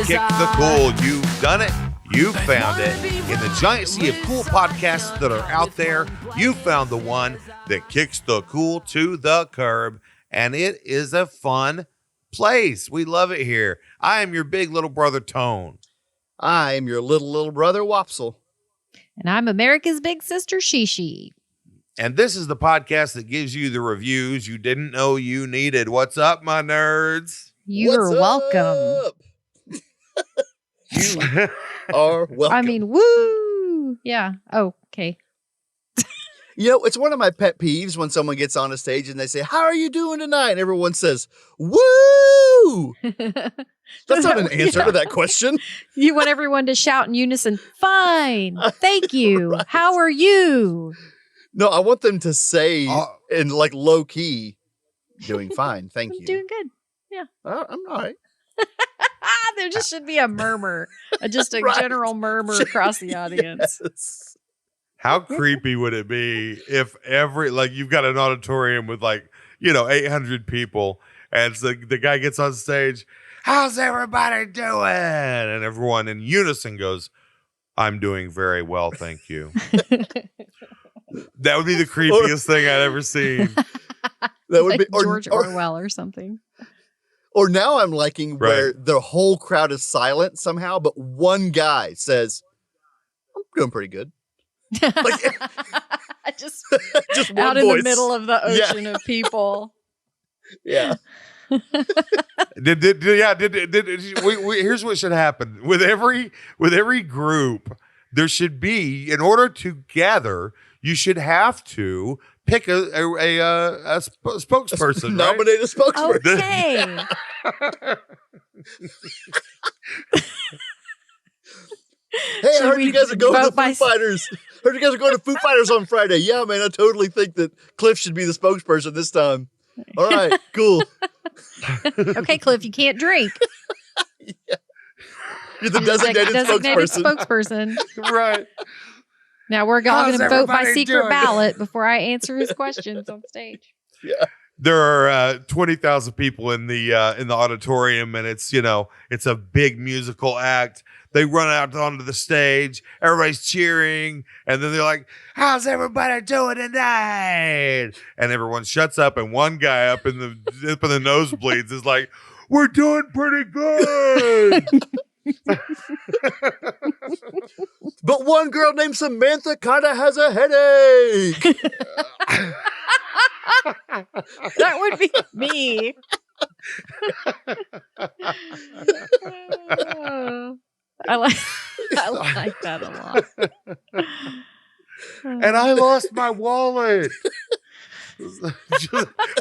Kick the Cool. You've done it. You found it. In the giant sea of cool podcasts that are out there, you found the one that kicks the cool to the curb. And it is a fun place. We love it here. I am your big little brother, Tone. I am your little brother, Wopsle. And I'm America's big sister, Shishi. And this is the podcast that gives you the reviews you didn't know you needed. What's up, my nerds? You're welcome. You are welcome. I mean, woo. Yeah. Oh, okay. You know, it's one of my pet peeves when someone gets on a stage and they say, "How are you doing tonight?" And everyone says, "Woo!" That's not an answer to that question. You want everyone to shout in unison, "Fine. Thank you. Right. How are you?" No, I want them to say in like low key, "Doing fine. Thank you." Doing good. Yeah. I'm all right. There just should be a murmur, just a Right. general murmur across the audience. Yes. How creepy would it be if you've got an auditorium with 800 people and so the guy gets on stage, "How's everybody doing?" And everyone in unison goes, "I'm doing very well, thank you." That would be the creepiest thing I'd ever seen. That would Like be George Orwell or something. Or now I'm liking where Right. the whole crowd is silent somehow, but one guy says, "I'm doing pretty good." Like, just just one out voice. in the middle of the ocean of people. Yeah. Here's what should happen with every group. There should be, in order to gather, you should have to pick a spokesperson. Nominate a spokesperson. Okay. Hey, I Should heard we you guys are going to vote by Foo Fighters. Heard you guys are going to Foo Fighters on Friday. Yeah, man, I totally think that Cliff should be the spokesperson this time. All right, cool. Okay, Cliff, you can't drink. Yeah. You're the designated spokesperson. Right. Now we're all going How's to vote by everybody secret doing? ballot before I answer his questions on stage. Yeah. There are 20,000 people in the auditorium, and it's a big musical act. They run out onto the stage, everybody's cheering, and then they're like, "How's everybody doing tonight?" And everyone shuts up, and one guy up in the nosebleeds is like, "We're doing pretty good." But one girl named Samantha kind of has a headache. That would be me. I like that a lot. And I lost my wallet.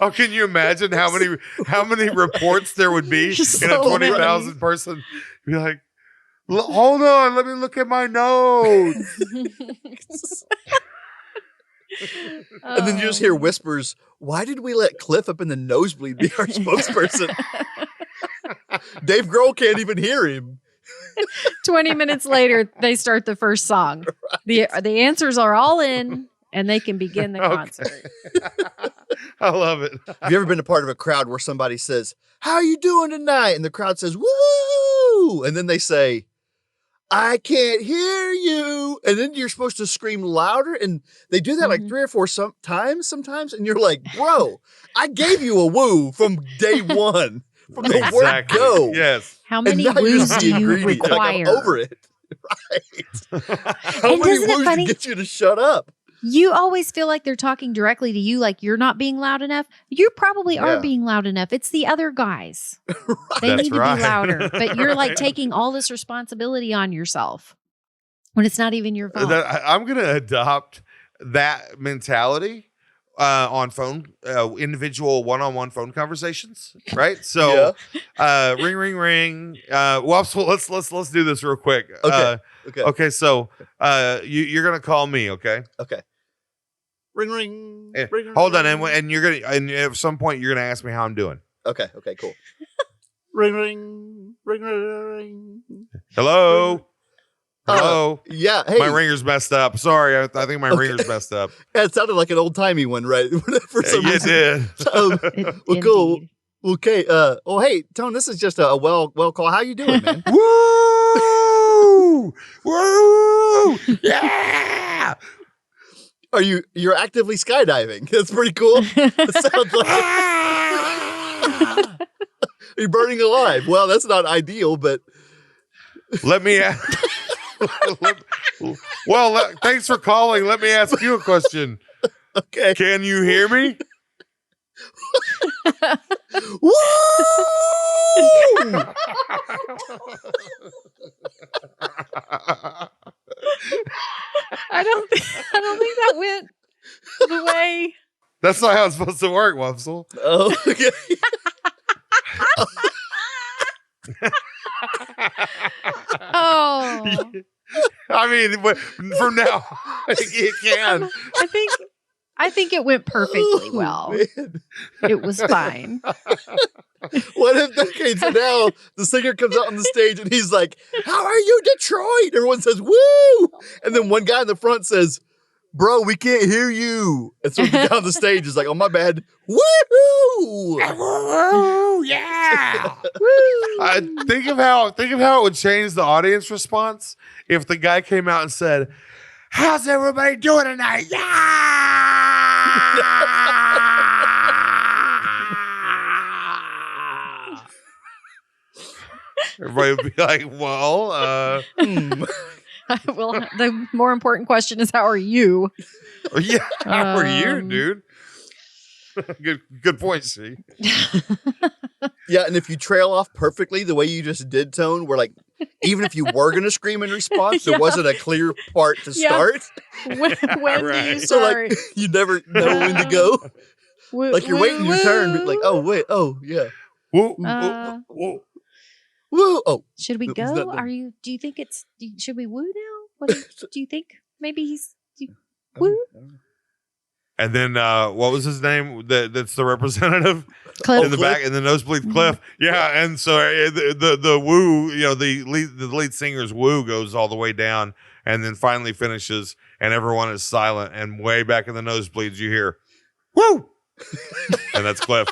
Oh, can you imagine how many reports there would be in a 20,000 person? Be like, "Hold on, let me look at my notes." And then you just hear whispers, "Why did we let Cliff up in the nosebleed be our spokesperson?" Dave Grohl can't even hear him. 20 minutes later, they start the first song. Right. The answers are all in, and they can begin the concert. I love it. Have you ever been a part of a crowd where somebody says, "How are you doing tonight?" And the crowd says, "Woo!" And then they say, "I can't hear you." And then you're supposed to scream louder. And they do that like 3 or 4 times sometimes. And you're like, "Bro, I gave you a woo from day one. From the word go." Yes. How many And now you're woos just do you greedy. Like, require? I'm over it. Right. How And many isn't it woos funny? to get you to shut up? You always feel like they're talking directly to you, like you're not being loud enough. You probably are Yeah. being loud enough. It's the other guys. They That's need to right. be louder. But you're like Right. taking all this responsibility on yourself when it's not even your fault. I'm going to adopt that mentality on phone, individual one-on-one phone conversations, right? So, ring, ring, ring. Well, let's do this real quick. Okay. Okay. So, you're gonna call me, okay? Okay. Ring, ring. Eh, Ring, ring, Hold on, ring. and and at some point you're gonna ask me how I'm doing. Okay, cool. Ring, ring. Ring, ring, ring. Hello. Hello. Yeah. Hey. My ringer's messed up. Sorry, I think my ringer's messed up. It sounded like an old timey one, right? For some You reason. did. Well, cool. Indeed. Okay. Oh, hey, Tone. This is just a well call. How you doing, man? Woo! Woo! Yeah! You're actively skydiving? That's pretty cool. That sounds like you're burning alive. Well, that's not ideal, but Let me ask. Thanks for calling. Let me ask you a question. okay. Can you hear me? Woo! I don't think that went the way. That's not how it's supposed to work, Wopsle. Oh, okay. Oh, I mean, from now, it can. I think it went perfectly Oh, well. man. It was fine. What if, okay, so now the singer comes out on the stage and he's like, how are you, Detroit? Everyone says, woo! And then one guy in the front says, bro, we can't hear you. And so the guy on the stage is like, oh, my bad. Woo! Woo! Yeah! Think of how it would change the audience response if the guy came out and said, how's everybody doing tonight? Yeah! Everybody would be like, well, Well, the more important question is, how are you? yeah, how are you, Um, dude? Good point, see? Yeah, and if you trail off perfectly the way you just did, Tone, where like, even if you were going to scream in response, there Yeah. wasn't a clear part to Yeah. start. When do you Right. So start? like, you never know when to go. Woo- Like you're waiting your turn, but like, woo. oh, wait, oh, yeah. Woo, Uh, woo. Woo! Oh, Should we It was go? not done. Do you think should we woo now? What do you think? Maybe woo? And then what was his name? That's the representative Cliff. in the Cliff? back, and the nosebleed Cliff. Yeah, and so the woo, the lead singer's woo goes all the way down, and then finally finishes, and everyone is silent. And way back in the nosebleeds, you hear woo, and that's Cliff.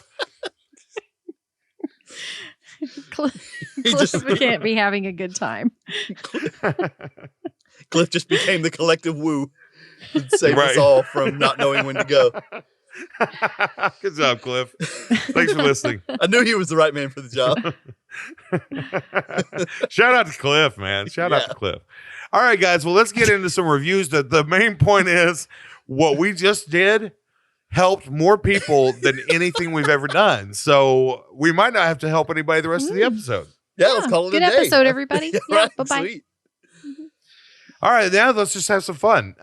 He Cliff just- can't be having a good time. Cliff just became the collective woo. And saved us Right. all from not knowing when to go. Good job, Cliff. Thanks for listening. I knew he was the right man for the job. Shout out to Cliff, man. Shout out Yeah. to Cliff. All right, guys. Well, let's get into some reviews. The main point is what we just did helped more people than anything we've ever done. So we might not have to help anybody the rest of the episode. Yeah, let's call it Good a day. episode, everybody. Yeah, Right, bye-bye. sweet. All right, now let's just have some fun.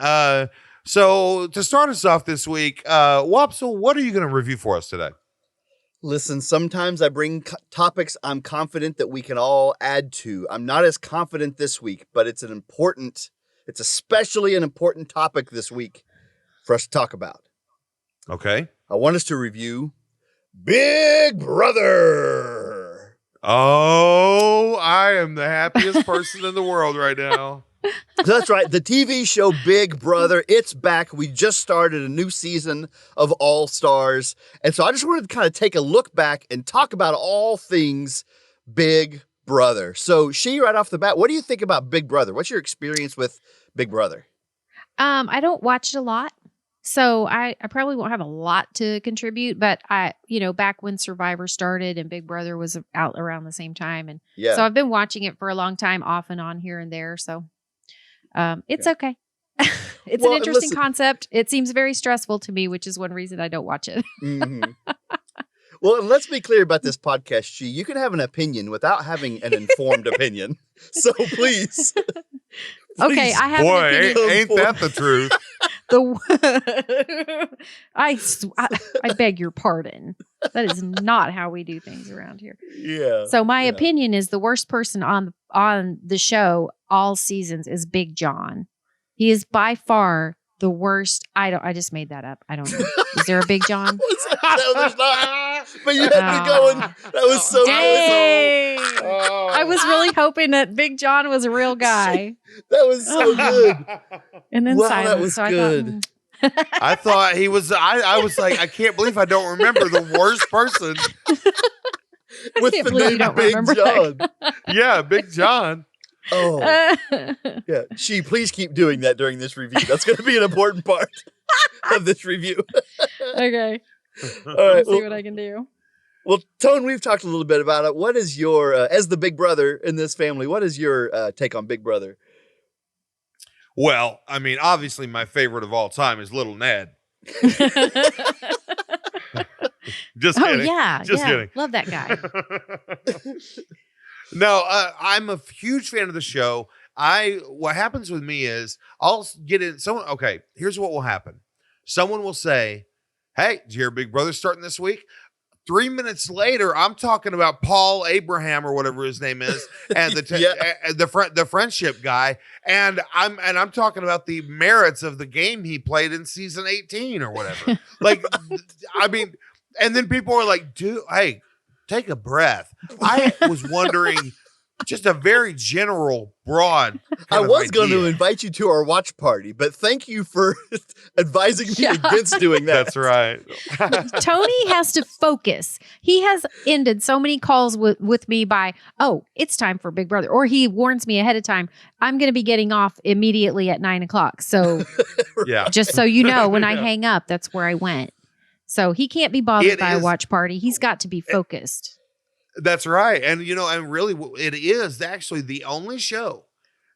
So to start us off this week, Wopsle, what are you going to review for us today? Listen, sometimes I bring topics I'm confident that we can all add to. I'm not as confident this week, but it's especially an important topic this week for us to talk about. Okay. I want us to review Big Brother. Oh, I am the happiest person in the world right now. That's right. The TV show Big Brother, it's back. We just started a new season of All Stars. And so I just wanted to kind of take a look back and talk about all things Big Brother. So she, right off the bat, what do you think about Big Brother? What's your experience with Big Brother? I don't watch it a lot, so I probably won't have a lot to contribute. But back when Survivor started and Big Brother was out around the same time, and Yeah. so I've been watching it for a long time, off and on here and there. So it's okay. It's Well, an and interesting listen- concept. It seems very stressful to me, which is one reason I don't watch it. Mhm. Well, and let's be clear about this podcast, She. You can have an opinion without having an informed opinion. So please. Okay, please. I have an Boy, opinion. ain't that the truth? I beg your pardon. That is not how we do things around here. Yeah. So my Yeah. opinion is the worst person on the show all seasons is Big John. He is by far the worst. I just made that up. I don't know. Is there a Big John? No, there's not. But you had me going. That was so good. Dang. Oh. I was really hoping that Big John was a real guy. That was so good. And then Wow, that silence. was So good. I thought, I thought he was. I was like, I can't believe I don't remember the worst person With can't the believe you name don't Big remember John. that. Yeah, Big John. Oh, yeah. Please keep doing that during this review. That's going to be an important part of this review. Okay. All Let's right. see what I can do. Well, Tone, we've talked a little bit about it. What is your, as the big brother in this family, what is your take on Big Brother? Well, I mean, obviously my favorite of all time is Little Ned. Just Oh kidding. yeah, Just yeah. kidding. Love that guy. No, I'm a huge fan of the show. What happens with me is I'll get in someone. Okay, here's what will happen. Someone will say, "Hey, did you hear Big Brother starting this week?" 3 minutes later, I'm talking about Paul Abraham or whatever his name is, and the friendship guy, and I'm talking about the merits of the game he played in season 18 or whatever. Like, I mean, and then people are like, "Dude, hey, take a breath." I was wondering, just a very general, broad. I was going to invite you to our watch party, but thank you for advising me against doing that. That's right. Tony has to focus. He has ended so many calls with me by, "Oh, it's time for Big Brother," or he warns me ahead of time, "I'm going to be getting off immediately at 9:00. So Yeah, just so you know, when I hang up, that's where I went. So he can't be bothered by a watch party. He's got to be focused. That's right. And, and really it is actually the only show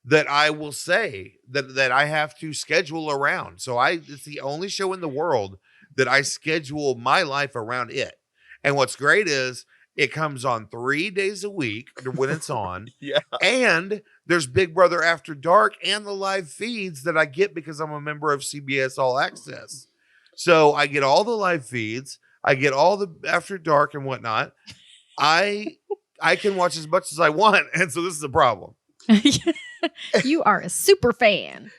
that I will say that I have to schedule around. So it's the only show in the world that I schedule my life around it. And what's great is it comes on 3 days a week when it's on. Yeah. And there's Big Brother After Dark and the live feeds that I get because I'm a member of CBS All Access. So I get all the live feeds. I get all the After Dark and whatnot. I can watch as much as I want, and so this is a problem. You are a super fan.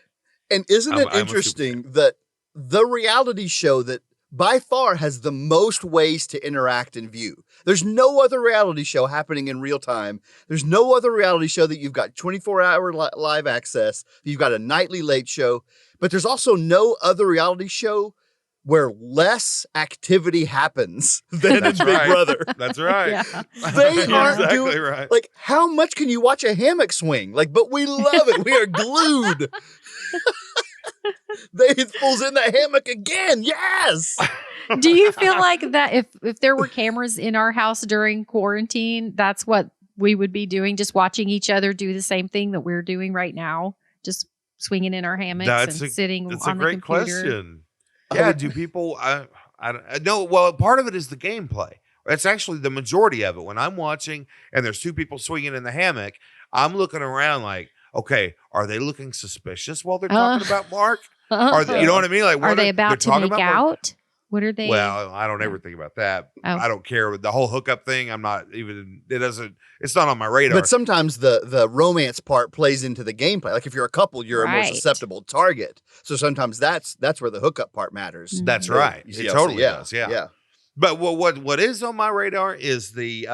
And isn't it interesting that the reality show that by far has the most ways to interact and view? There's no other reality show happening in real time. There's no other reality show that you've got 24-hour live access. You've got a nightly late show, but there's also no other reality show where less activity happens than in Big Brother. That's right. Yeah. They aren't exactly doing right. like, how much can you watch a hammock swing? Like, but we love it. We are glued. They pulls in the hammock again. Yes. Do you feel like that if there were cameras in our house during quarantine, that's what we would be doing? Just watching each other do the same thing that we're doing right now, just swinging in our hammocks and sitting on the computer. That's a great question. Yeah, do people? I don't know. Well, part of it is the gameplay. It's actually the majority of it. When I'm watching and there's two people swinging in the hammock, I'm looking around like, okay, are they looking suspicious while they're talking about Mark? Are they, you know what I mean? Like, are they about to make out? What are they? Well, I don't ever think about that. Oh. I don't care. The whole hookup thing, I'm not even, it's not on my radar. But sometimes the romance part plays into the gameplay. Like if you're a couple, you're a more Right. susceptible target. So sometimes that's where the hookup part matters. That's right. You see, It totally yeah, does. Yeah. Yeah. But what is on my radar is the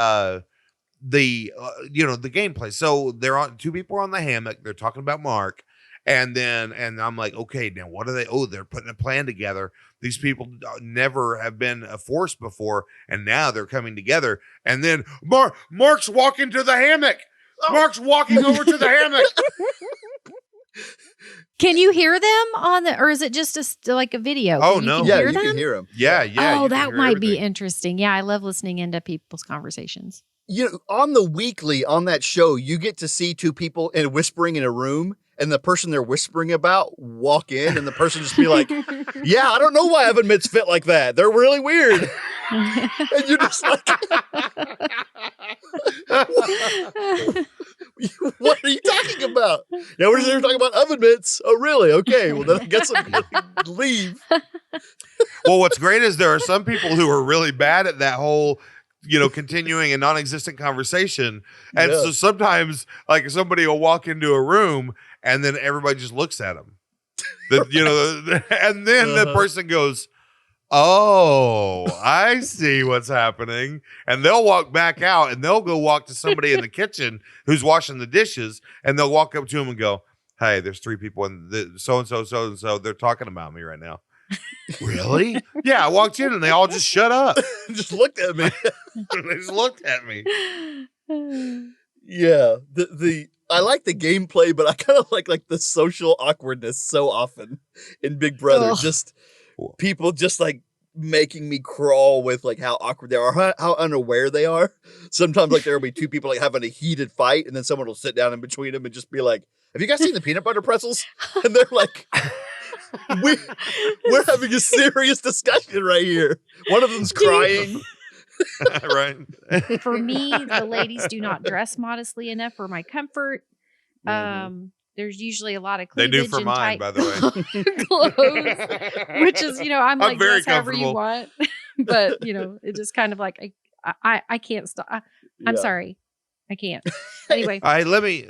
gameplay. So two people are on the hammock. They're talking about Mark. And I'm like, okay, now what are they? Oh, they're putting a plan together. These people never have been a force before, and now they're coming together. And then Mark's walking to the hammock. Mark's walking over to the hammock. Can you hear them or is it just like a video? Oh, you no. can Yeah, hear you them? can hear them. Yeah. Oh, you can that hear might be everything. interesting. Yeah, I love listening into people's conversations. You know, on the weekly on that show, you get to see two people whispering in a room, and the person they're whispering about walk in, and the person just be like, "Yeah, I don't know why oven mitts fit like that. They're really weird." And you're just like, "What are you talking about?" Yeah, we're just talking about oven mitts. Oh, really? Okay. Well, then I guess I'm gonna leave. Well, what's great is there are some people who are really bad at that whole, continuing a non-existent conversation. And Yeah. so sometimes like somebody will walk into a room and then everybody just looks at them. And then the person goes, "Oh, I see what's happening." And they'll walk back out and they'll go walk to somebody in the kitchen who's washing the dishes. And they'll walk up to him and go, "Hey, there's three people in so-and-so, so-and-so. They're talking about me right now." Really? Yeah, I walked in and they all just shut up. Just looked at me. They just looked at me. Yeah. I like the gameplay, but I kind of like the social awkwardness so often in Big Brother. Ugh. Just people just like making me crawl with like how awkward they are, how unaware they are. Sometimes like there will be two people like having a heated fight, and then someone will sit down in between them and just be like, "Have you guys seen the peanut butter pretzels?" And they're like, we're having a serious discussion right here. One of them's crying. Right. For me, the ladies do not dress modestly enough for my comfort. There's usually a lot of They cleavage do for and mine, tight by the clothes, which is, I'm like, very dress however you comfortable. want. But, it just kind of like, I can't stop. I'm sorry. I can't. Anyway. All right, let me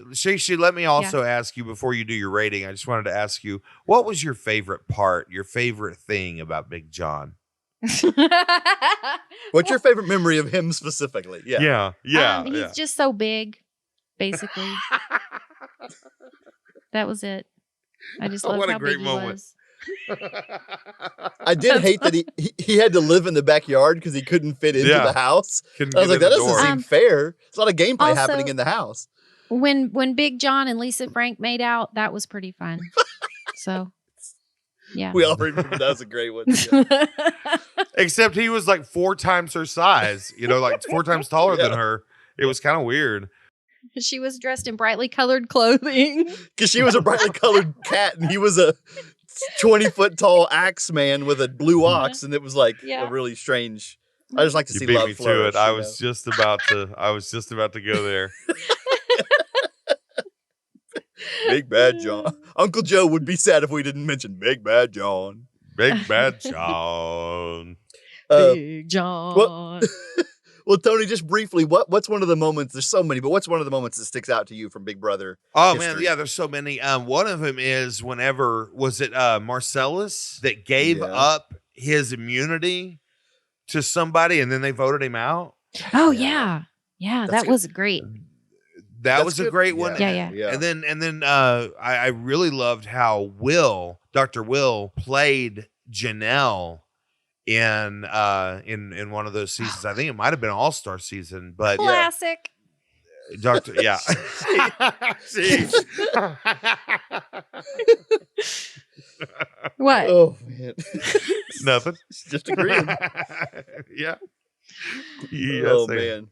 also ask you before you do your rating. I just wanted to ask you, what was your favorite part, your favorite thing about Big John? What's your favorite memory of him specifically? Yeah. He's just so big, basically. That was it. I just love What a how great big moment. he was. I did hate that he had to live in the backyard because he couldn't fit into the house. Couldn't I was get like, in that the doesn't door. seem fair. There's a lot of gameplay Also- happening in the house. When Big John and Lisa Frank made out, that was pretty fun. So, yeah. We all remember that was a great one. Yeah. Except he was like 4 times her size, like 4 times taller than her. It was kind of weird. She was dressed in brightly colored clothing. Because she was a brightly colored cat and he was a 20-foot tall axe man with a blue ox, and it was like a really strange. I just like to You see beat love me to flourish. it. I was just about to go there. Big Bad John. Uncle Joe would be sad if we didn't mention Big Bad John. Big Bad John. Big John. Well, Tony, just briefly, what's one of the moments? There's so many, but what's one of the moments that sticks out to you from Big Brother? Oh history? man, yeah, there's so many. One of them is whenever was it Marcellus that gave up his immunity to somebody, and then they voted him out. Oh yeah, that good. was great. That was a great one. Yeah. And then I really loved how Dr. Will played Janelle in one of those seasons. I think it might have been All-Star season, but Classic. Dr. Yeah. See? What? Oh man, Nothing. just agreeing. Yeah. Oh man.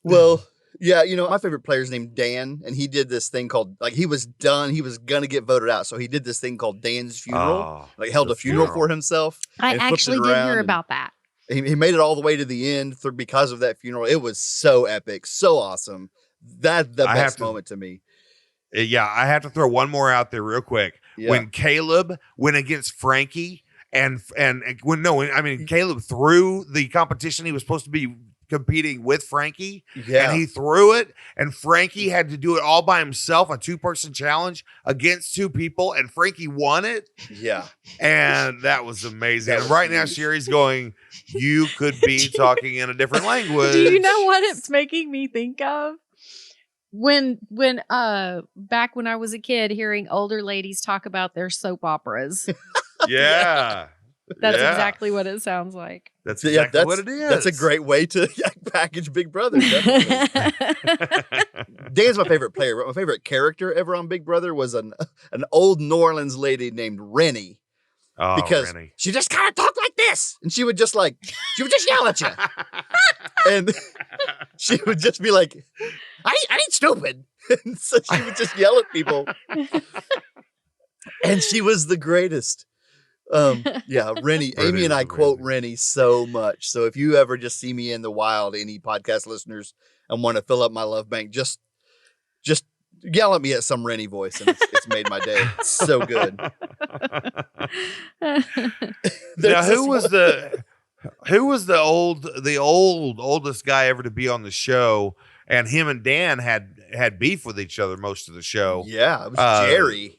Well, yeah, my favorite player is named Dan, and he did this thing called, like, he was done. He was going to get voted out. So he did this thing called Dan's funeral, held a funeral for himself. I and flipped actually it did around, hear and about that. He made it all the way to the end because of that funeral. It was so epic, so awesome. That's the best moment to me. Yeah, I have to throw one more out there real quick. Yeah. When Caleb went against Frankie Caleb threw the competition he was supposed to be competing with Frankie, and he threw it, and Frankie had to do it all by himself, a 2-person challenge against 2 people, and Frankie won it. Yeah. And that was amazing. And right now Sherry's going, you could be talking in a different language. Do you know what it's making me think of? When back when I was a kid, hearing older ladies talk about their soap operas. Yeah. That's exactly what it sounds like. That's exactly what it is. That's a great way to package Big Brother. Definitely. Dan's my favorite player, but my favorite character ever on Big Brother was an old New Orleans lady named Rennie. Oh, because Rennie. she just kind of talked like this, and she would just yell at you, and she would just be like, I ain't stupid. And so she would just yell at people, and she was the greatest. Rennie. Amy and I quote Rennie so much. So if you ever just see me in the wild, any podcast listeners, and want to fill up my love bank, just yell at me at some Rennie voice, and it's made my day. It's so good. Now, who was the oldest guy ever to be on the show? And him and Dan had beef with each other most of the show. Yeah, it was Jerry.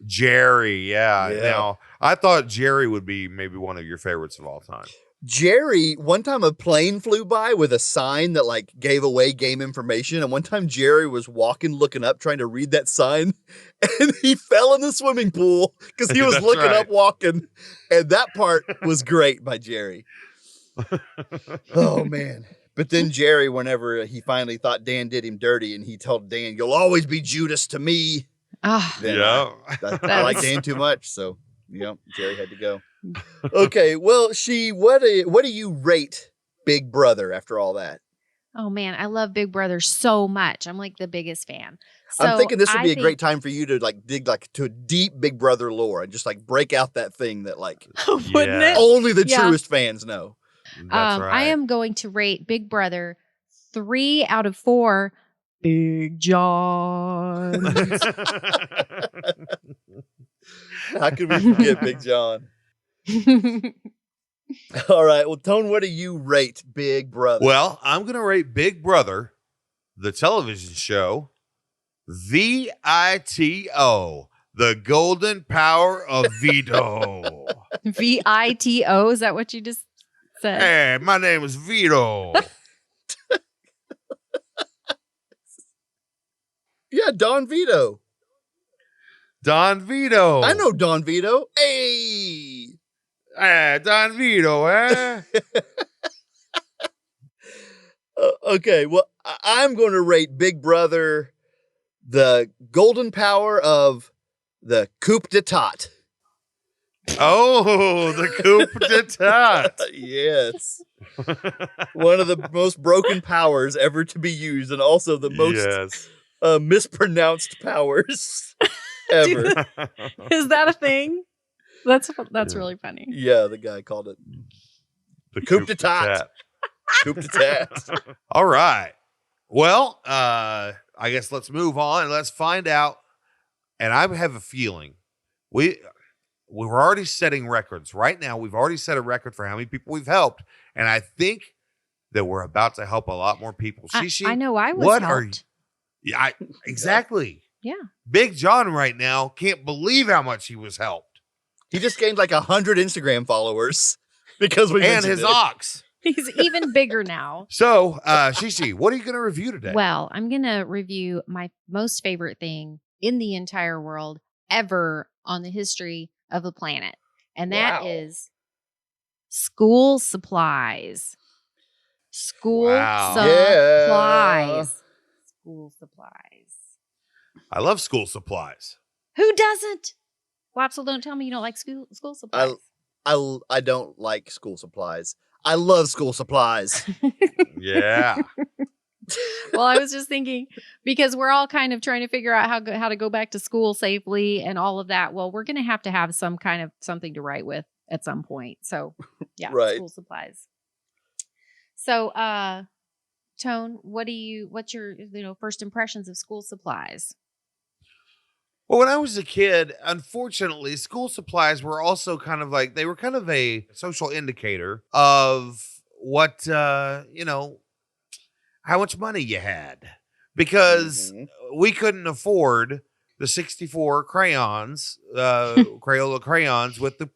Jerry, yeah. Now, I thought Jerry would be maybe one of your favorites of all time. Jerry, one time a plane flew by with a sign that like gave away game information. And one time Jerry was walking, looking up, trying to read that sign. And he fell in the swimming pool because he was That's looking right. up, walking. And that part was great by Jerry. Oh, man. But then Jerry, whenever he finally thought Dan did him dirty and he told Dan, "You'll always be Judas to me." Ah, Then Yeah. I like Dan too much. So, Jerry had to go. Okay, well, what do you rate Big Brother after all that? oh man, I love Big Brother so much. I'm like the biggest fan. So I'm thinking this would I be a think- great time for you to like dig like to a deep Big Brother lore and just like break out that thing that like Wouldn't Yeah. it? only the Yeah. truest fans know. That's right. I am going to rate Big Brother 3 out of 4 Big John. How could we forget Big John? All right, well, Tone, what do you rate Big Brother? Well, I'm going to rate Big Brother, the television show, VITO, the golden power of veto. VITO, is that what you just said? Hey, my name is Vito. Yeah, Don Vito. Don Vito. I know Don Vito. Hey. Hey, Don Vito, eh? Okay, well, I'm going to rate Big Brother the golden power of the coup d'etat. Oh, the coup d'etat. Yes. One of the most broken powers ever to be used, and also the most Yes. mispronounced powers ever. Is that a thing? That's really funny. Yeah, the guy called it The coup d'etat. Coup d'etat. All right. Well, I guess let's move on and let's find out. And I have a feeling we're already setting records right now. We've already set a record for how many people we've helped, and I think that we're about to help a lot more people. Shishi, I know I was what helped. are you? Yeah, exactly. Yeah. Big John right now can't believe how much he was helped, He just gained like 100 Instagram followers because we and mentioned his it. ox. He's even bigger now. So, Shishi, what are you going to review today? Well, I'm going to review my most favorite thing in the entire world ever on the history of the planet. And that Wow. is school supplies. School Wow. supplies. School supplies. I love school supplies. Who doesn't? Wapsel, don't tell me you don't like school supplies. I don't like school supplies. I love school supplies. Yeah. Well, I was just thinking because we're all kind of trying to figure out how to go back to school safely and all of that. Well, we're going to have some kind of something to write with at some point. So, yeah, Right. school supplies. So, Tone, what's your first impressions of school supplies? Well, when I was a kid, unfortunately, school supplies were also kind of like they were kind of a social indicator of what how much money you had, because Mhm. we couldn't afford the 64 crayons, Crayola crayons with the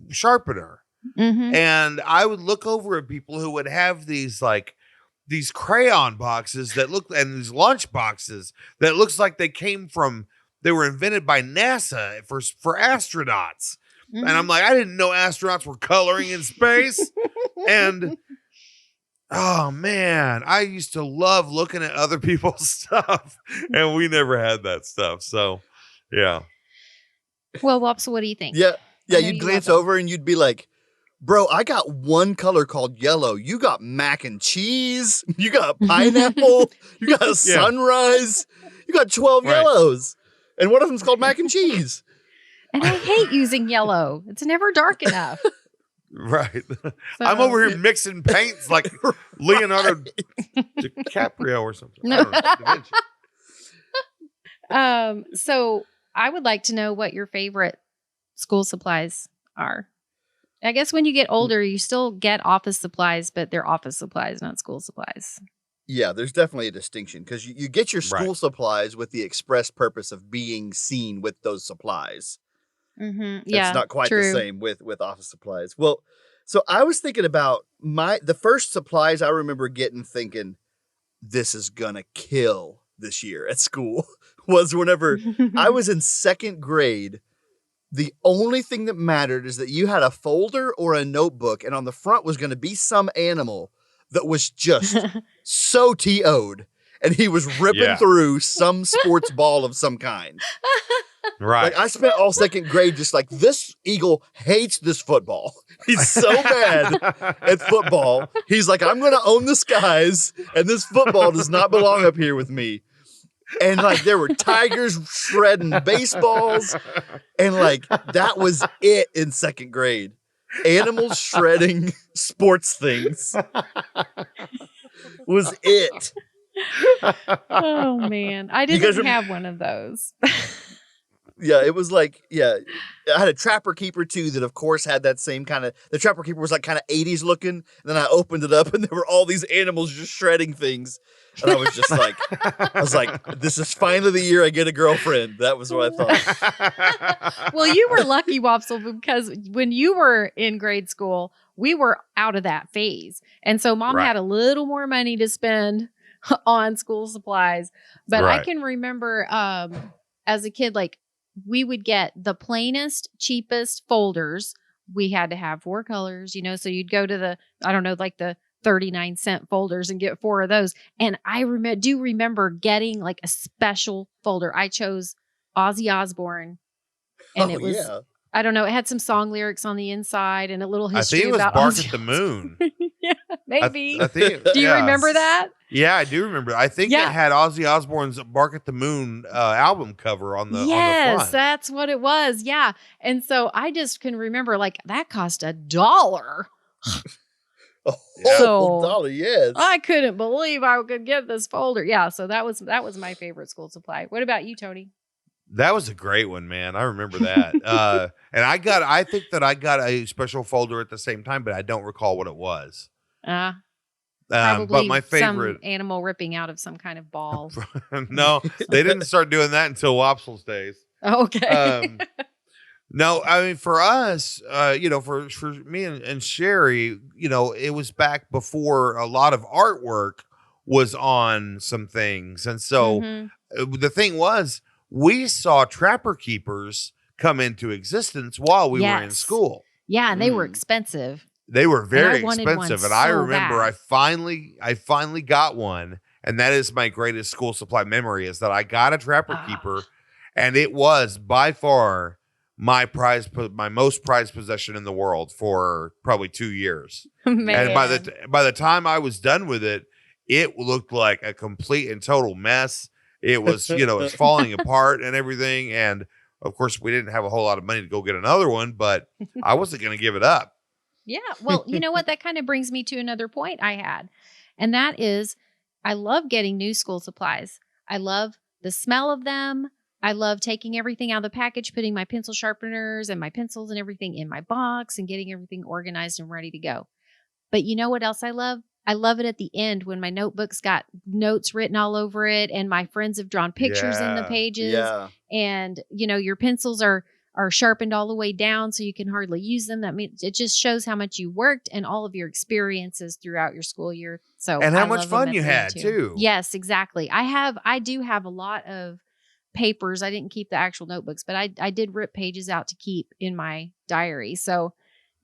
sharpener. Mm-hmm. And I would look over at people who would have these crayon boxes that look, and these lunch boxes that looks like they were invented by NASA for astronauts. Mm-hmm. And I'm like, I didn't know astronauts were coloring in space. And oh man, I used to love looking at other people's stuff, and we never had that stuff. So yeah. Well, Wapsel, what do you think? Yeah. Yeah, I know you'd you glance love them. over and you'd be like, "Bro, I got one color called yellow. You got mac and cheese. You got pineapple. You got sunrise. You got 12 Right. yellows. And one of them's called mac and cheese." And I hate using yellow. It's never dark enough. Right. So- I'm over here mixing paints like Leonardo DiCaprio or something. I don't know. Da Vinci. So I would like to know what your favorite school supplies are. I guess when you get older, you still get office supplies, but they're office supplies, not school supplies. Yeah, there's definitely a distinction because you get your school Right. supplies with the express purpose of being seen with those supplies. Mm-hmm. Yeah, It's not quite true. the same with office supplies. Well, So I was thinking about the first supplies I remember getting thinking, this is gonna kill this year at school was whenever I was in second grade. The only thing that mattered is that you had a folder or a notebook, and on the front was going to be some animal that was just so TO'd, and he was ripping through some sports ball of some kind. Right. Like I spent all second grade just like, this eagle hates this football. He's so bad at football. He's like, I'm going to own the skies, and this football does not belong up here with me. And like there were tigers shredding baseballs, and like that was it in second grade. Animals shredding sports things was it. Oh man, I didn't have one of those. Yeah, it was like, I had a Trapper Keeper too that of course had that same kind of, the Trapper Keeper was like kind of 80s looking. And then I opened it up and there were all these animals just shredding things. And I was just like, this is finally the year I get a girlfriend. That was what I thought. Well, you were lucky, Wopsle, because when you were in grade school, we were out of that phase. And so mom had a little more money to spend on school supplies. But I can remember as a kid, like, we would get the plainest, cheapest folders. We had to have 4 colors, so you'd go to the, I don't know, like the 39-cent folders and get 4 of those. And I remember getting like a special folder. I chose Ozzy Osbourne. And it was, I don't know, it had some song lyrics on the inside and a little history I think it was about Bark Ozzy at the Moon. Yeah, maybe. I think, Do you remember that? Yeah, I do remember. I think it had Ozzy Osbourne's Bark at the Moon album cover on the on the front. That's what it was. Yeah. And so I just can remember like that cost $1. $1, yes. I couldn't believe I could get this folder. Yeah, so that was my favorite school supply. What about you, Tony? That was a great one, man. I remember that. And I think that I got a special folder at the same time, but I don't recall what it was. Probably but my favorite some animal ripping out of some kind of ball. No, they didn't start doing that until Wopsle's days. Okay. No, I mean, for us, for me and Sherry, it was back before a lot of artwork was on some things. And so the thing was, we saw Trapper Keepers come into existence while we were in school. Yeah, and they were expensive. They were very expensive. And so I remember I finally got one. And that is my greatest school supply memory, is that I got a Trapper Keeper, and it was by far my most prized possession in the world for probably 2 years. Man. And by the time I was done with it, it looked like a complete and total mess. It was, it was falling apart and everything. And of course, we didn't have a whole lot of money to go get another one, but I wasn't going to give it up. Yeah. Well, you know what? That kind of brings me to another point I had. And that is, I love getting new school supplies. I love the smell of them. I love taking everything out of the package, putting my pencil sharpeners and my pencils and everything in my box and getting everything organized and ready to go. But you know what else I love? I love it at the end when my notebook's got notes written all over it and my friends have drawn pictures in the pages. Yeah. And, your pencils are sharpened all the way down so you can hardly use them. That means it just shows how much you worked and all of your experiences throughout your school year. So and how much fun you had too. Yes, exactly. I do have a lot of papers. I didn't keep the actual notebooks, but I did rip pages out to keep in my diary. So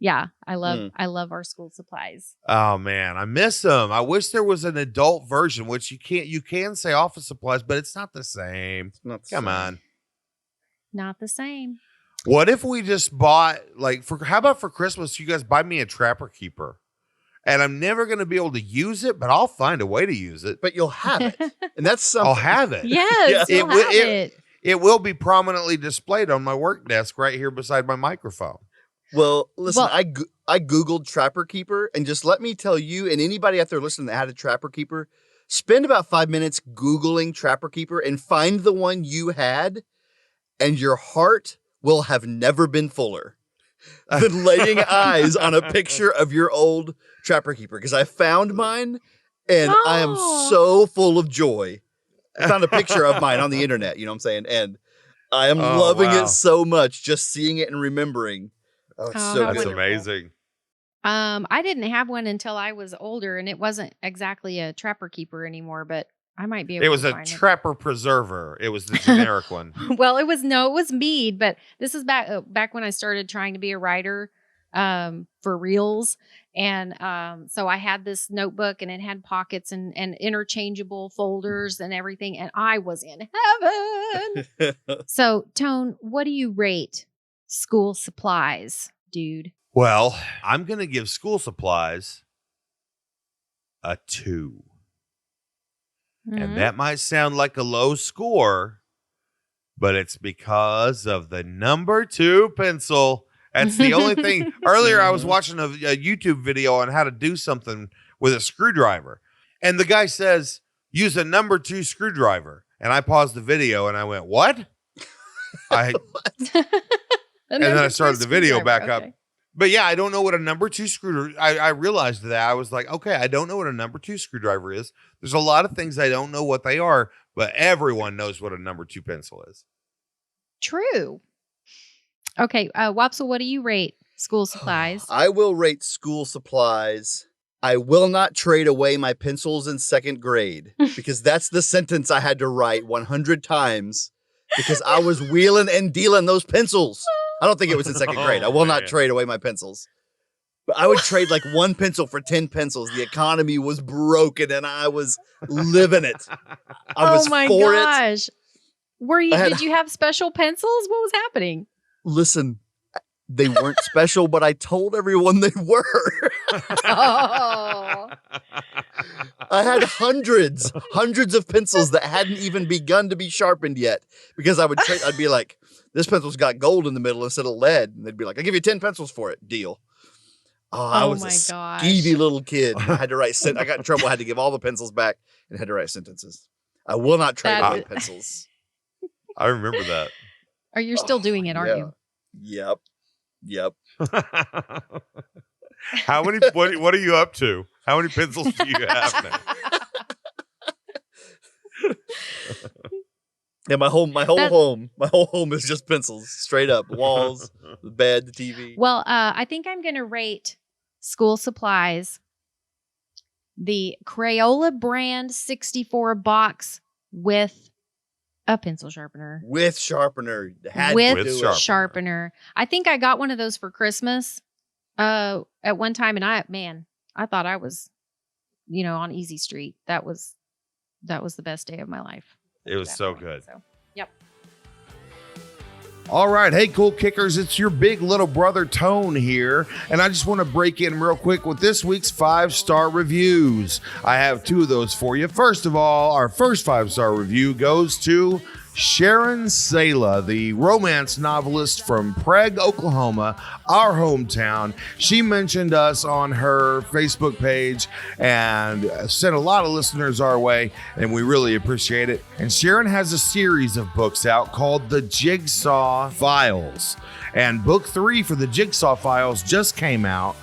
yeah, I love our school supplies. Oh man, I miss them. I wish there was an adult version, which you can say office supplies, but it's not the same. Come on. Not the same. What if we just bought, how about for Christmas, you guys buy me a Trapper Keeper? And I'm never going to be able to use it, but I'll find a way to use it. But you'll have it. And that's something. I'll have it. Yes, you'll have it. It will be prominently displayed on my work desk right here beside my microphone. Well, listen, I Googled Trapper Keeper, and just let me tell you and anybody out there listening that had a Trapper Keeper, spend about 5 minutes Googling Trapper Keeper and find the one you had, and your heart will have never been fuller than laying eyes on a picture of your old Trapper Keeper, because I found mine, and I am so full of joy. I found a picture of mine on the internet, you know what I'm saying? And I am loving it so much, just seeing it and remembering. Oh, it's so That's good. amazing. I didn't have one until I was older, and it wasn't exactly a trapper keeper anymore, but I might be able It was to a find trapper preserver. It was the generic one. Well, it was mead, but this is back when I started trying to be a writer for reels. And so I had this notebook and it had pockets and interchangeable folders and everything, and I was in heaven. So, Tone, what do you rate school supplies, dude? Well, I'm going to give school supplies a 2. Mhm. And that might sound like a low score, but it's because of the number 2 pencil. That's the only thing. Earlier, I was watching a YouTube video on how to do something with a screwdriver. And the guy says, use a number 2 screwdriver. And I paused the video and I went, what? And then I started the video back up. But yeah, I don't know what a number 2 screwdriver. I realized that. I was like, okay, I don't know what a number 2 screwdriver is. There's a lot of things I don't know what they are, but everyone knows what a number 2 pencil is. True. Okay, Wapsel, what do you rate school supplies? I will rate school supplies. I will not trade away my pencils in 2nd grade because that's the sentence I had to write 100 times because I was wheeling and dealing those pencils. I don't think it was in 2nd grade. I will not trade away my pencils. But I would trade like 1 pencil for 10 pencils. The economy was broken and I was living it. I was my for gosh. it. Did you have special pencils? What was happening? Listen, they weren't special, but I told everyone they were. Oh. I had hundreds of pencils that hadn't even begun to be sharpened yet because I'd be like, this pencil's got gold in the middle instead of lead. And they'd be like, I'll give you 10 pencils for it. Deal. Oh, I was a skeevy little kid. I had to write, I got in trouble. I had to give all the pencils back and had to write sentences. I will not trade away pencils. I remember that. Are you still doing it, aren't you? Yep. How many, what are you up to? How many pencils do you have now? Yeah, my whole home is just pencils, straight up. Walls, the bed, the TV. Well, I think I'm going to rate school supplies the Crayola brand 64 box with a pencil sharpener. With sharpener. With sharpener. I think I got one of those for Christmas at one time, and I thought I was, on Easy Street. That was the best day of my life. It was so good. So, yep. All right. Hey, cool kickers. It's your big little brother Tone here. And I just want to break in real quick with this week's 5-star reviews. I have 2 of those for you. First of all, our first 5-star review goes to Sharon Sala, the romance novelist from Prague, Oklahoma, our hometown. She mentioned us on her Facebook page and sent a lot of listeners our way, and we really appreciate it. And Sharon has a series of books out called The Jigsaw Files. And book 3 for The Jigsaw Files just came out.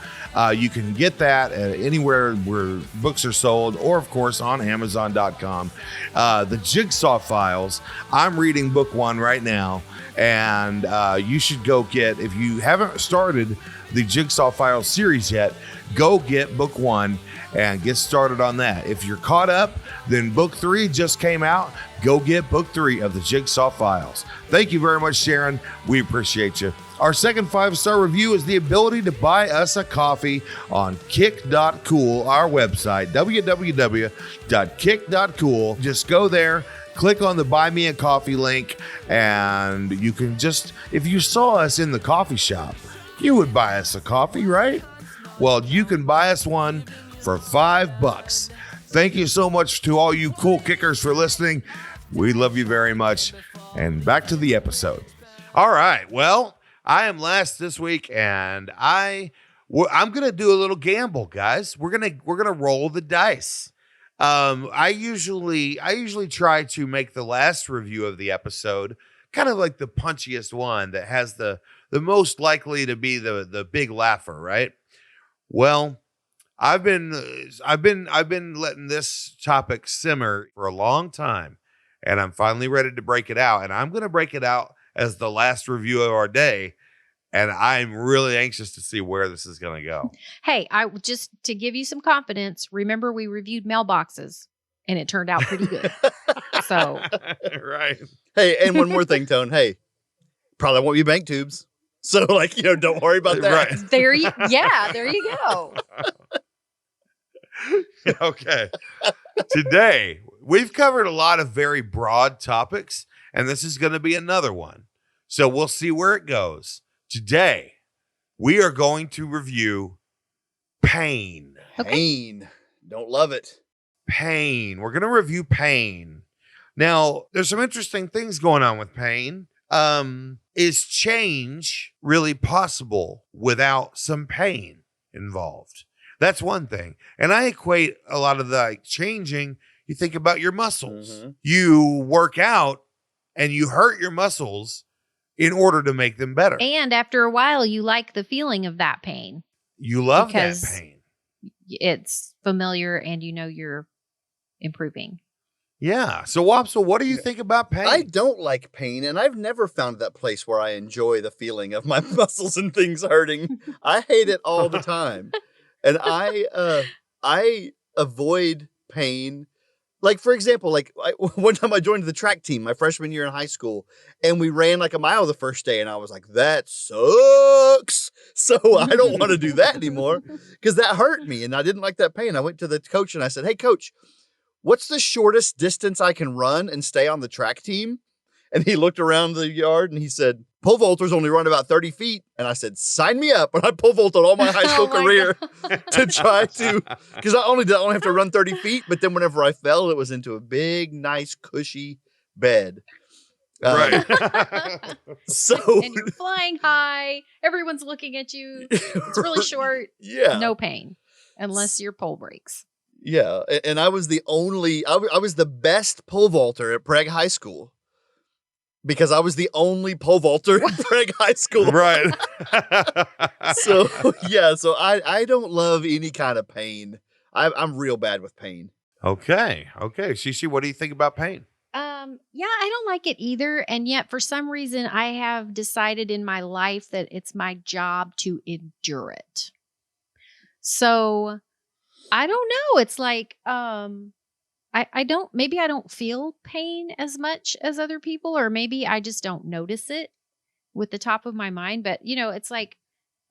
You can get that at anywhere where books are sold, or of course on Amazon.com. The Jigsaw Files. I'm reading book 1 right now, and you should go get, if you haven't started the Jigsaw Files series yet, go get book 1 and get started on that. If you're caught up, then book 3 just came out. Go get book 3 of the Jigsaw Files. Thank you very much, Sharon. We appreciate you. Our second 5-star review is the ability to buy us a coffee on kick.cool, our website, www.kick.cool. Just go there, click on the Buy Me a Coffee link, and you can just, if you saw us in the coffee shop, you would buy us a coffee, right? Well, you can buy us one for $5. Thank you so much to all you cool kickers for listening. We love you very much. And back to the episode. All right. Well, I am last this week, and I'm gonna do a little gamble, guys. We're gonna roll the dice. I usually try to make the last review of the episode kind of like the punchiest one that has the most likely to be the big laugher, right? Well, I've been letting this topic simmer for a long time, and I'm finally ready to break it out. And I'm gonna break it out as the last review of our day. And I'm really anxious to see where this is going to go. Hey, just to give you some confidence, remember we reviewed mailboxes and it turned out pretty good. So, right. Hey, and one more thing, Tone. Hey, probably won't be bank tubes. So, like, don't worry about that. Right. there you go. Okay. Today, we've covered a lot of very broad topics, and this is going to be another one. So we'll see where it goes. Today, we are going to review pain. Okay. Pain. Don't love it. Pain. We're going to review pain. Now, there's some interesting things going on with pain. Is change really possible without some pain involved? That's one thing. And I equate a lot of the changing. You think about your muscles. Mm-hmm. You work out and you hurt your muscles in order to make them better. And after a while, you like the feeling of that pain. You love because that pain. It's familiar and you're improving. Yeah. So, Wopsle, what do you think about pain? I don't like pain, and I've never found that place where I enjoy the feeling of my muscles and things hurting. I hate it all the time. And I avoid pain. Like, for example, one time I joined the track team my freshman year in high school, and we ran like a mile the first day, and I was like, that sucks. So I don't want to do that anymore because that hurt me, and I didn't like that pain. I went to the coach, and I said, hey, coach, what's the shortest distance I can run and stay on the track team? And he looked around the yard, and he said, pole vaulters only run about 30 feet. And I said, sign me up. And I pole vaulted all my high school career to try to, because I only have to run 30 feet. But then whenever I fell, it was into a big, nice, cushy bed. Right. So, And you're flying high. Everyone's looking at you. It's really short. Yeah. No pain unless your pole breaks. Yeah. And I was I was the best pole vaulter at Prague High School. Because I was the only pole vaulter in Prague High School. Right. So, yeah. So I don't love any kind of pain. I'm real bad with pain. Okay. Shishi, what do you think about pain? Yeah, I don't like it either. And yet for some reason I have decided in my life that it's my job to endure it. So I don't know. It's like, maybe I don't feel pain as much as other people, or maybe I just don't notice it with the top of my mind. But, it's like,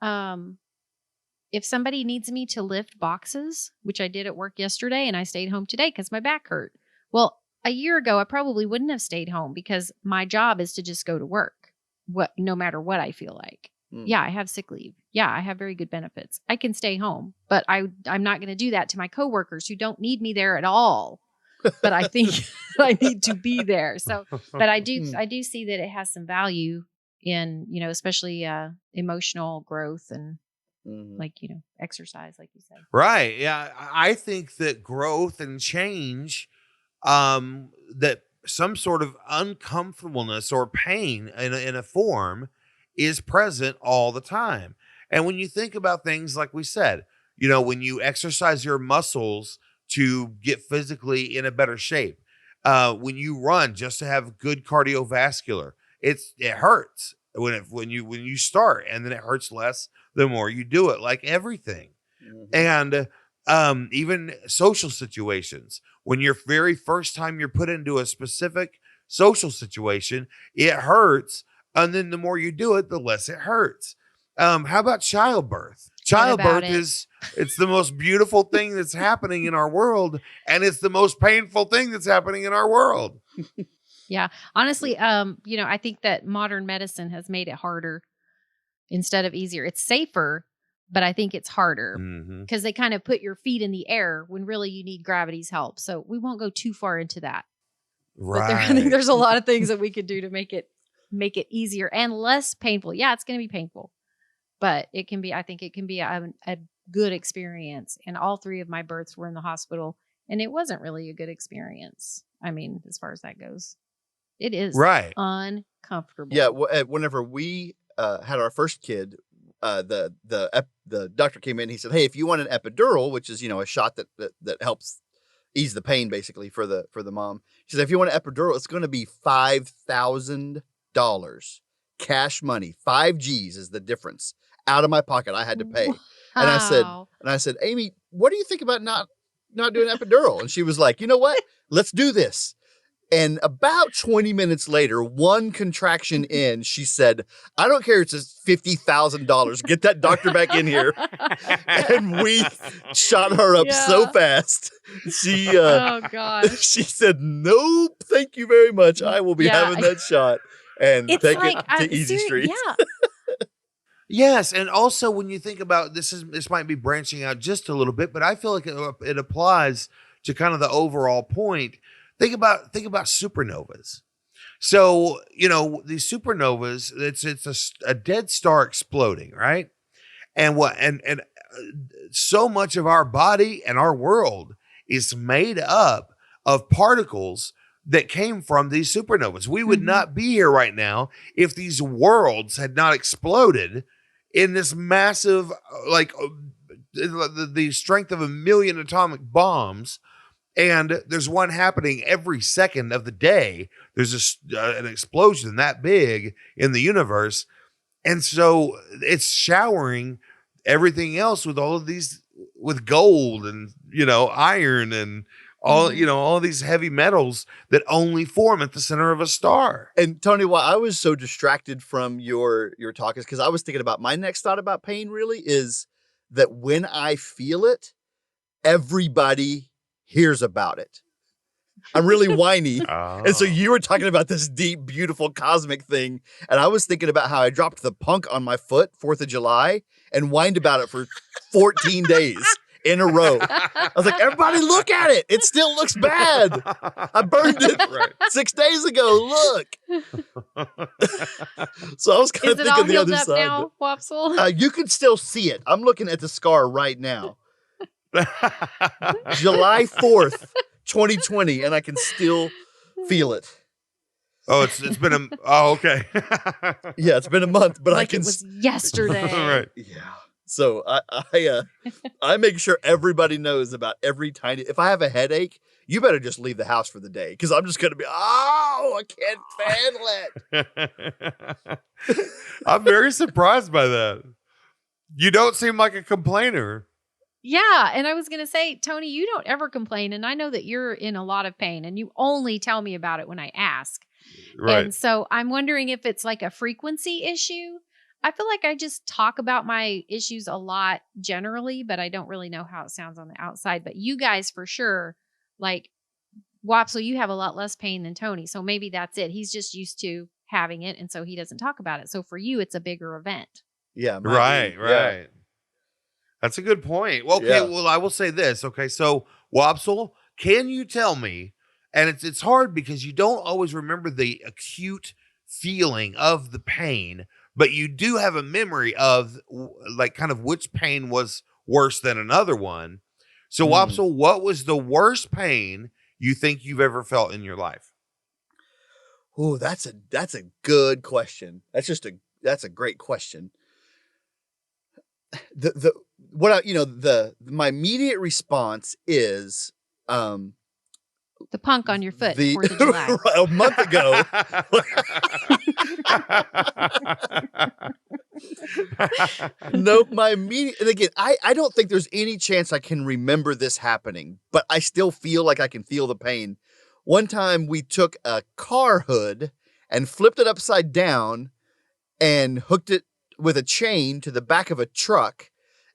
if somebody needs me to lift boxes, which I did at work yesterday, and I stayed home today because my back hurt. Well, a year ago, I probably wouldn't have stayed home because my job is to just go to work, no matter what I feel like. Yeah, I have sick leave. Yeah, I have very good benefits. I can stay home, but I'm not going to do that to my coworkers who don't need me there at all. But I think I need to be there. So, but I do see that it has some value in, especially emotional growth and exercise, like you said. Right. Yeah. I think that growth and change, that some sort of uncomfortableness or pain in a form is present all the time. And when you think about things like we said, when you exercise your muscles to get physically in a better shape, when you run just to have good cardiovascular, it hurts when you start, and then it hurts less the more you do it, like everything. And even social situations, when your very first time you're put into a specific social situation, it hurts. And then the more you do it, the less it hurts. How about childbirth? Childbirth it's the most beautiful thing that's happening in our world, and it's the most painful thing that's happening in our world. Yeah. Honestly, I think that modern medicine has made it harder instead of easier. It's safer, but I think it's harder because they kind of put your feet in the air when really you need gravity's help. So we won't go too far into that. Right. But I think there's a lot of things that we could do to make it easier and less painful. Yeah, it's going to be painful, but I think it can be a good experience. And all three of my births were in the hospital, and it wasn't really a good experience. I mean, as far as that goes, it is uncomfortable. Yeah. Whenever we had our first kid, the doctor came in. He said, "Hey, if you want an epidural, which is a shot that helps ease the pain basically for the mom," he said, "if you want an epidural, it's going to be $5,000." cash money. 5 G's is the difference out of my pocket. I had to pay. Wow. And I said, Amy, what do you think about not doing epidural? And she was like, you know what? Let's do this. And about 20 minutes later, one contraction in, she said, I don't care. It's $50,000. Get that doctor back in here. And we shot her up so fast. She, oh gosh. she said, nope, thank you very much. I will be having that shot and It's take like, it to Easy Street. Yeah. Yes, and also when you think about this might be branching out just a little bit, but I feel like it applies to kind of the overall point. Think about supernovas. So, these supernovas, it's a dead star exploding, right? And so much of our body and our world is made up of particles that came from these supernovas. We would not be here right now if these worlds had not exploded in this massive, the strength of 1 million atomic bombs. And there's one happening every second of the day. There's an explosion that big in the universe. And so it's showering everything else with all of these, with gold and, iron and all, all these heavy metals that only form at the center of a star. And Tony, why I was so distracted from your talk is because I was thinking about my next thought about pain really is that when I feel it, everybody hears about it. I'm really whiny. And so you were talking about this deep, beautiful cosmic thing. And I was thinking about how I dropped the punk on my foot 4th of July and whined about it for 14 days in a row. I was like, everybody look at it. It still looks bad. I burned it 6 days ago. Look. So I was kind of thinking the other side. Now, Wopsle? You can still see it. I'm looking at the scar right now. July 4th, 2020, and I can still feel it. Oh, it's been okay. Yeah, it's been a month, but like it was yesterday. Right. Yeah. So I make sure everybody knows about every tiny. If I have a headache, you better just leave the house for the day because I'm just gonna be. I can't handle it. I'm very surprised by that. You don't seem like a complainer. Yeah. And I was going to say, Tony, you don't ever complain. And I know that you're in a lot of pain and you only tell me about it when I ask. Right. And so I'm wondering if it's like a frequency issue. I feel like I just talk about my issues a lot generally, but I don't really know how it sounds on the outside. But you guys for sure, like Wopsle, you have a lot less pain than Tony. So maybe that's it. He's just used to having it. And so he doesn't talk about it. So for you, it's a bigger event. Yeah. Right. Yeah. That's a good point. Well, okay, well, I will say this. Okay, so Wopsle, can you tell me, and it's hard because you don't always remember the acute feeling of the pain, but you do have a memory of like kind of which pain was worse than another one. So Wopsle, what was the worst pain you think you've ever felt in your life? Oh, that's a good question. That's a great question. My immediate response is the punk on your foot 4th of July. A month ago. No, my immediate, and again, I don't think there's any chance I can remember this happening, but I still feel like I can feel the pain. One time we took a car hood and flipped it upside down and hooked it with a chain to the back of a truck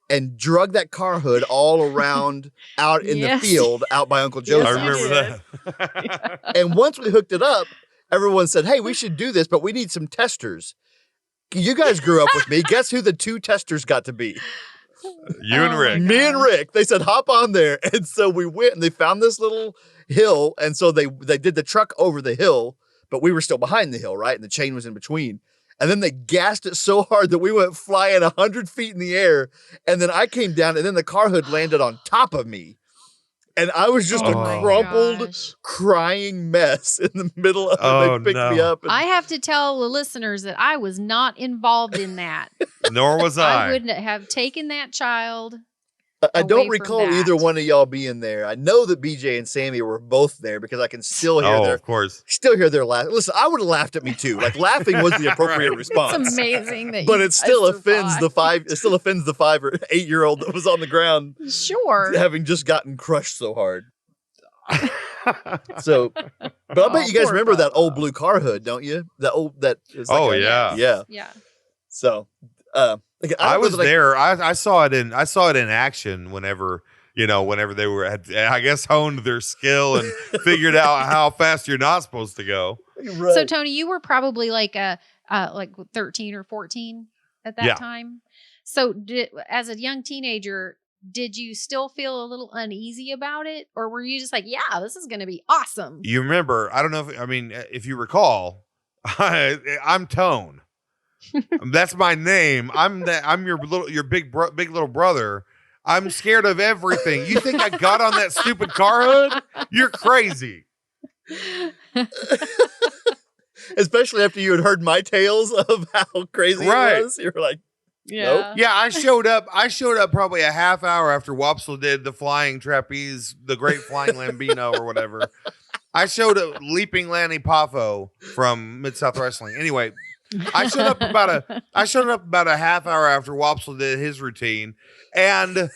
and drug that car hood all around out in the field out by Uncle Joe's. I remember that. And once we hooked it up, everyone said, hey, we should do this, but we need some testers. You guys grew up with me. Guess who the 2 testers got to be? You and Rick. Me and Rick. They said, hop on there. And so we went and they found this little hill. And so they did the truck over the hill, but we were still behind the hill, right? And the chain was in between. And then they gassed it so hard that we went flying 100 feet in the air. And then I came down and then the car hood landed on top of me. And I was just a crumpled, crying mess in the middle of it. They picked me up. I have to tell the listeners that I was not involved in that. Nor was I. I wouldn't have taken that child. I don't away from recall that. either one of y'all being there. I know that BJ and Sammy were both there because I can still hear of course. their laugh. Listen, I would have laughed at me too. Like laughing was the appropriate Right. response. It's amazing that But you it still guys offends survived. the 5 or 8 year old that was on the ground Sure. having just gotten crushed so hard. So, but I bet you guys poor remember that Bubba. old blue car hood, don't you? That is like Oh, a- yeah. yeah. Yeah. So, like, I don't know was that I- there. I saw it in action whenever they had, I guess, honed their skill and figured out how fast you're not supposed to go. Right. So Tony, you were probably like 13 or 14 at that Yeah. time. So as a young teenager, did you still feel a little uneasy about it? Or were you just like, yeah, this is going to be awesome? You remember? I don't know if you recall, I'm Tone. That's my name. I'm your big little brother. I'm scared of everything. You think I got on that stupid car hood? You're crazy. Especially after you had heard my tales of how crazy Right. it was. You were like, Yeah. Yeah, I showed up probably a half hour after Wopsle did the flying trapeze, the great flying Lambino or whatever. I showed up leaping Lanny Poffo from Mid-South Wrestling. Anyway, I showed up about a half hour after Wopsle did his routine, and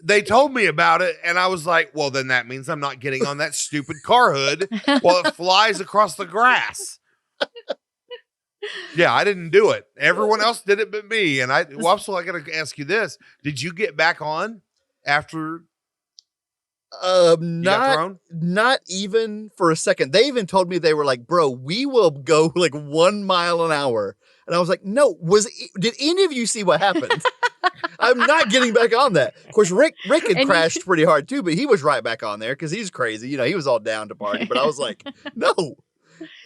they told me about it, and I was like, well, then that means I'm not getting on that stupid car hood while it flies across the grass. Yeah, I didn't do it. Everyone else did it but me. And Wopsle, I got to ask you this. Did you get back on after you got thrown? not even for a second. They even told me, they were like, bro, we will go like 1 mile an hour. And I was like, no, did any of you see what happened? I'm not getting back on that. Of course, Rick had crashed pretty hard too, but he was right back on there because he's crazy. He was all down to party. But I was like, no,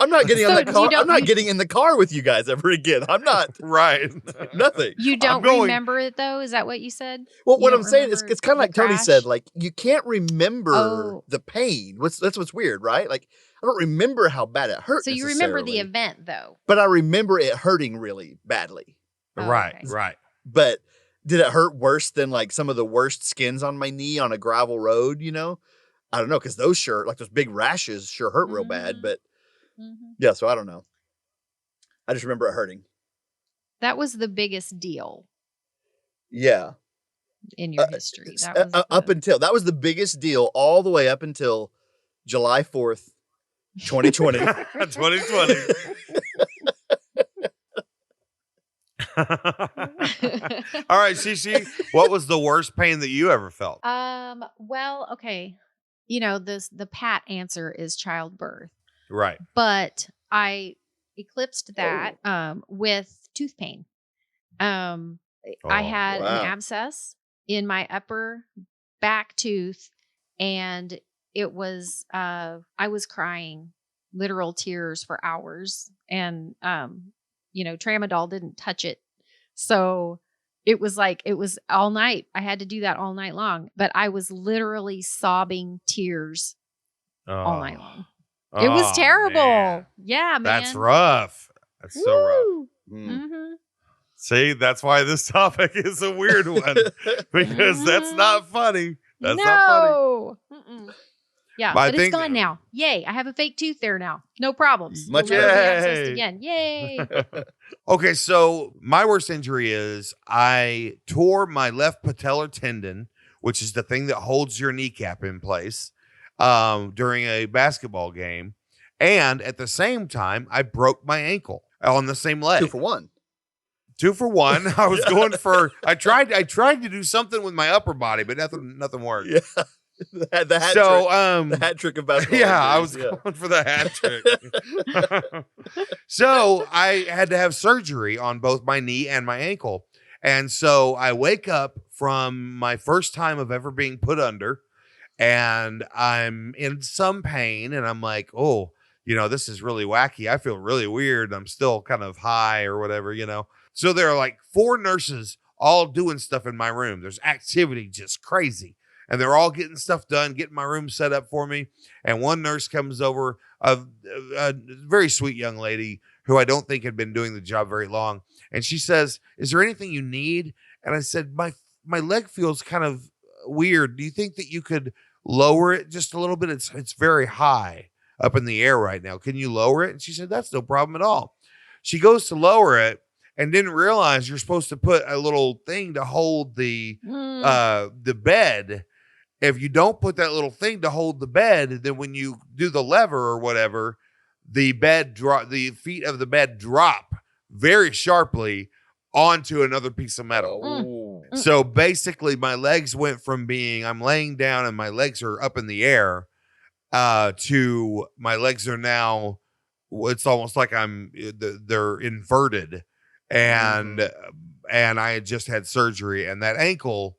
I'm not getting on that car. I'm not getting in the car with you guys ever again. I'm not. Right. Nothing. You don't remember it though? Is that what you said? Well, You what don't I'm saying is, remember it's kind of the like Tony crash? said, like, you can't remember Oh. the pain. That's what's weird, right? Like, I don't remember how bad it hurt. So you remember the necessarily, event though? but I remember it hurting really badly. Oh, Right, okay. right. But did it hurt worse than like some of the worst skins on my knee on a gravel road? I don't know, because those big rashes sure hurt real bad. Mhm. But Mhm. yeah, so I don't know. I just remember it hurting. That was the biggest deal Yeah. in your history. That was That was the biggest deal all the way up until July 4th, 2020. 2020. All right, Shishi, what was the worst pain that you ever felt? Well, okay. The pat answer is childbirth, Right. but I eclipsed that with tooth pain. I had wow. an abscess in my upper back tooth, and it was I was crying literal tears for hours, and tramadol didn't touch it, so it was all night. I had to do that all night long, but I was literally sobbing tears all night long. It was terrible. Man. Yeah, man. That's rough. That's so rough. Woo! Mm. Mm-hmm. See, that's why this topic is a weird one, because that's not funny. That's not funny. Mm-mm. Yeah, But I but it's think- gone now. Yay. I have a fake tooth there now. No problems. Much We'll never be better. accessed Yay. again. Yay. Okay, so my worst injury is I tore my left patellar tendon, which is the thing that holds your kneecap in place, during a basketball game. And at the same time, I broke my ankle on the same leg. 2 for 1. 2 for 1. I was going for. I tried to do something with my upper body, but nothing worked. Yeah. The hat So, trick. The hat trick of basketball. yeah, I was injuries, going for the hat trick. So I had to have surgery on both my knee and my ankle. And so I wake up from my first time of ever being put under, and I'm in some pain, and I'm like, oh, this is really wacky. I feel really weird. I'm still kind of high or whatever, So there are like 4 nurses all doing stuff in my room. There's activity just crazy. And they're all getting stuff done, getting my room set up for me. And one nurse comes over, a very sweet young lady who I don't think had been doing the job very long. And she says, is there anything you need? And I said, my leg feels kind of weird. Do you think that you could lower it just a little bit? It's very high up in the air right now. Can you lower it?" And she said, "That's no problem at all." She goes to lower it and didn't realize you're supposed to put a little thing to hold the bed. If you don't put that little thing to hold the bed, then when you do the lever or whatever, the feet of the bed drop very sharply onto another piece of metal. Oh. So basically my legs went from being, I'm laying down and my legs are up in the air, to my legs are now, it's almost like they're inverted. And I had just had surgery, and that ankle,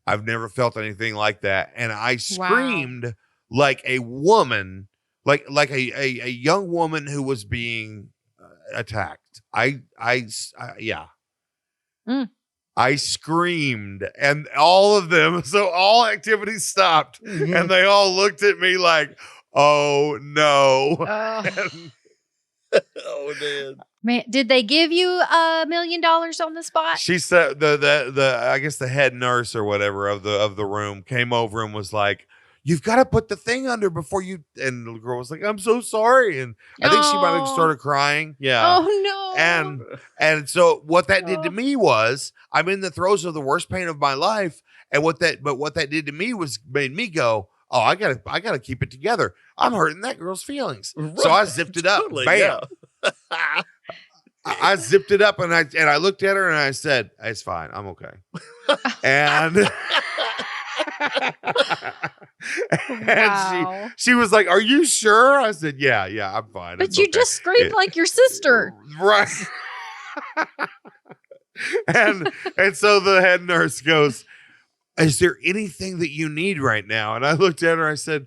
I've never felt anything like that. And I screamed like a woman, like a young woman who was being attacked. Yeah. I screamed, and all of them, so all activities stopped, and they all looked at me like, "Oh no." Oh Man, did they give you $1 million on the spot? She said the I guess the head nurse or whatever of the room came over and was like, "You've got to put the thing under before you," and the girl was like, "I'm so sorry." And I think she might have started crying. Yeah. Oh no. And so what that did to me was, I'm in the throes of the worst pain of my life. And what that did to me was made me go, "Oh, I gotta keep it together. I'm hurting that girl's feelings." Right. So I zipped it up. Totally, Bam. yeah. I zipped it up, and I looked at her and I said, "It's fine. I'm okay." And Wow. she was like, "Are you sure?" I said, yeah, I'm fine. But It's you okay." just screamed like your sister. Right. and so the head nurse goes, "Is there anything that you need right now?" And I looked at her, I said,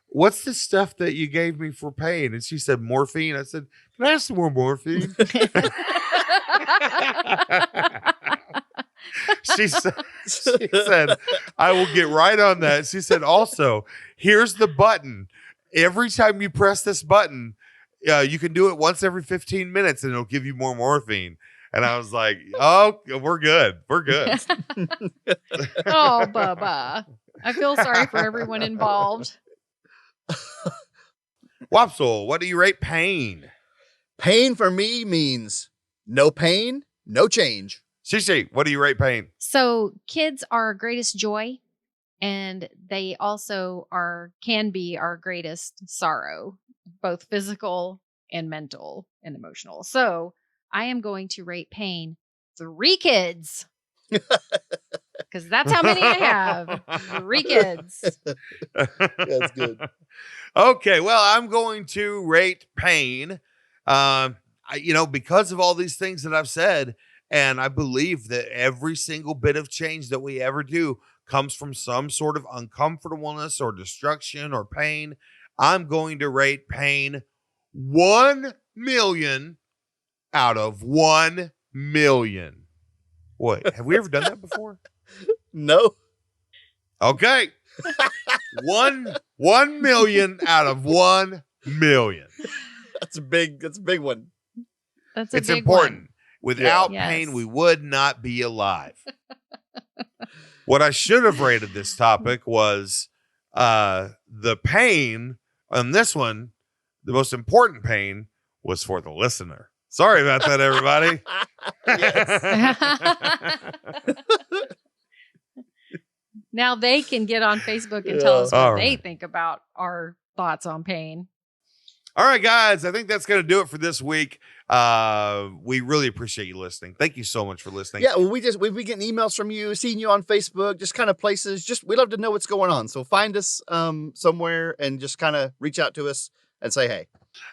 "What's the stuff that you gave me for pain?" And she said, "Morphine." I said, "Can I have some more morphine?" She said, "I will get right on that." She said, "Also, here's the button. Every time you press this button, you can do it once every 15 minutes and it'll give you more morphine." And I was like, "Oh, we're good. We're good." Oh, Bubba. I feel sorry for everyone involved. Wopsle, what do you rate pain? Pain for me means no pain, no change. Shishi, what do you rate pain? So kids are our greatest joy, and they also can be our greatest sorrow, both physical and mental and emotional. So I am going to rate pain 3 kids. Because that's how many I have. 3 kids. That's good. Okay, well, I'm going to rate pain. Because of all these things that I've said, and I believe that every single bit of change that we ever do comes from some sort of uncomfortableness or destruction or pain. I'm going to rate pain 1 million out of 1 million. What? Have we ever done that before? No. Okay. 1 million out of 1 million. That's a big one. That's a It's big important. one. Without Yes. pain, we would not be alive. What I should have rated this topic was the pain on this one. The most important pain was for the listener. Sorry about that, everybody. Now they can get on Facebook and tell us what All they right. think about our thoughts on pain. All right, guys. I think that's going to do it for this week. We really appreciate you listening. Thank you so much for listening. Yeah, well, we've been getting emails from you, seeing you on Facebook, just kind of places. We love to know what's going on. So find us somewhere and just kind of reach out to us and say hey.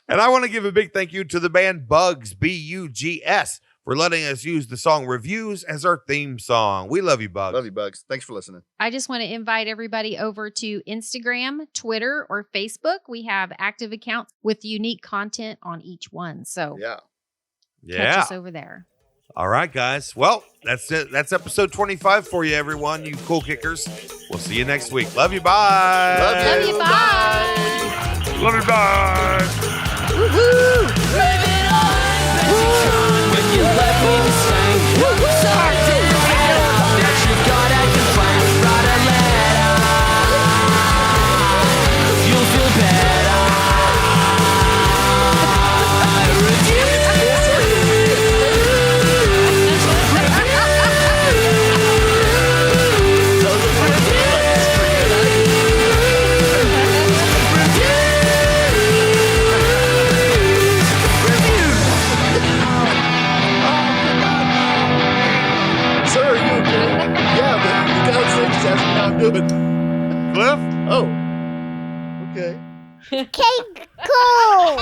And I want to give a big thank you to the band Bugs, Buggs, for letting us use the song Reviews as our theme song. We love you, Bugs. Love you, Bugs. Thanks for listening. I just want to invite everybody over to Instagram, Twitter, or Facebook. We have active accounts with unique content on each one. So catch us over there. All right, guys. Well, that's it. That's episode 25 for you, everyone. You cool kickers. We'll see you next week. Love you. Bye. Love you. Bye. Love you. Bye. Woohoo. When you let me sing, sorry, that you got at the fire, right doing? Cliff? Oh. Okay. Okay, cool.